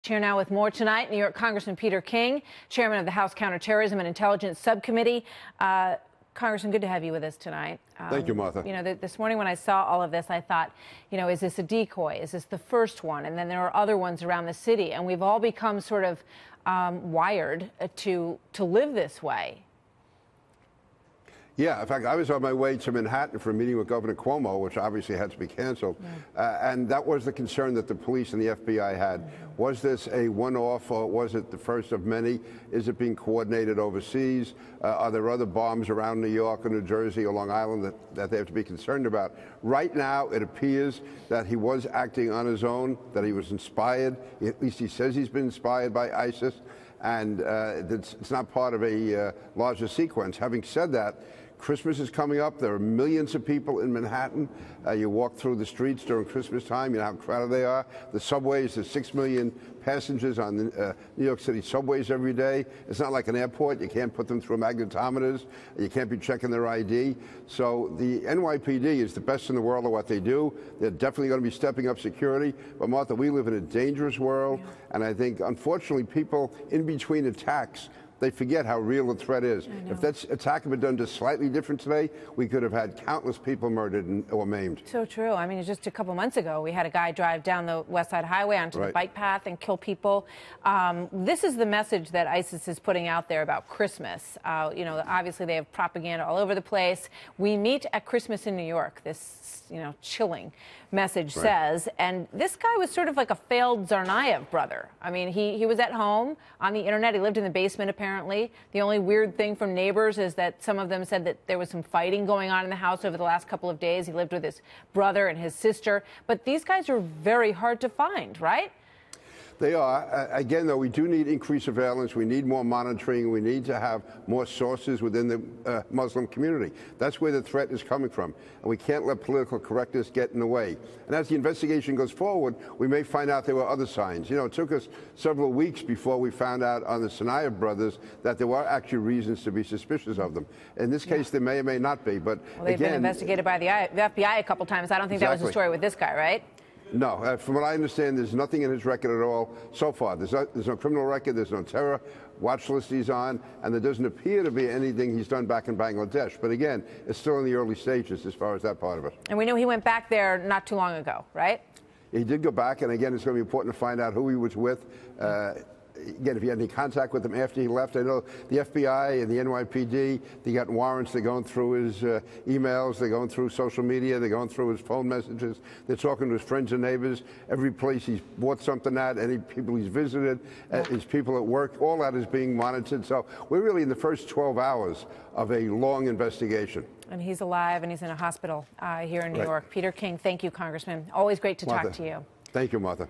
Here now with more tonight, New York Congressman Peter King, chairman of the House Counterterrorism and Intelligence Subcommittee. Congressman, good to have you with us tonight. Thank you, Martha. You know, this morning when I saw all of this, I thought, you know, is this a decoy? Is this the first one? And then there are other ones around the city, and we've all become sort of wired to live this way. Yeah, in fact, I was on my way to Manhattan for a meeting with Governor Cuomo, which obviously had to be canceled. And that was the concern that the police and the FBI had. Was this a one-off, or was it the first of many? Is it being coordinated overseas? Are there other bombs around New York or New Jersey or Long Island that they have to be concerned about? Right now, it appears that he was acting on his own, that he was inspired. At least he says he's been inspired by ISIS. And it's not part of a larger sequence. Having said that, Christmas is coming up. There are millions of people in Manhattan. You walk through the streets during Christmas time, you know how crowded they are. The subways, there's 6 million passengers on the New York City subways every day. It's not like an airport. You can't put them through magnetometers. You can't be checking their ID. So the NYPD is the best in the world at what they do. They're definitely going to be stepping up security. But Martha, we live in a dangerous world. And I think, unfortunately, people in between attacks, they forget how real the threat is. If that attack had been done just slightly different today, we could have had countless people murdered or maimed. So true. I mean, just a couple months ago, we had a guy drive down the West Side Highway onto the bike path and kill people. This is the message that ISIS is putting out there about Christmas. You know, obviously they have propaganda all over the place. We meet at Christmas in New York, this, you know, chilling message says. And this guy was sort of like a failed Tsarnaev brother. I mean, he was at home on the internet. He lived in the basement, apparently. The only weird thing from neighbors is that some of them said that there was some fighting going on in the house over the last couple of days. He lived with his brother and his sister. But these guys are very hard to find, right? They are. Again, though, we do need increased surveillance. We need more monitoring. We need to have more sources within the Muslim community. That's where the threat is coming from. And we can't let political correctness get in the way. And as the investigation goes forward, we may find out there were other signs. You know, it took us several weeks before we found out on the Tsarnaev brothers that there were actually reasons to be suspicious of them. In this case, there may or may not be. But they've been investigated by the FBI a couple times. I don't think that was the story with this guy, right? No, from what I understand, there's nothing in his record at all so far. There's no criminal record, there's no terror watch list he's on, and there doesn't appear to be anything he's done back in Bangladesh. But again, it's still in the early stages as far as that part of it. And we know he went back there not too long ago, right? He did go back, and again, it's going to be important to find out who he was with. Again, if he had any contact with him after he left. I know the FBI and the NYPD, they got warrants. They're going through his emails. They're going through social media. They're going through his phone messages. They're talking to his friends and neighbors. Every place he's bought something at, any people he's visited, his people at work, all that is being monitored. So we're really in the first 12 hours of a long investigation. And he's alive, and he's in a hospital here in New York. Peter King, thank you, Congressman. Always great to talk to you. Thank you, Martha.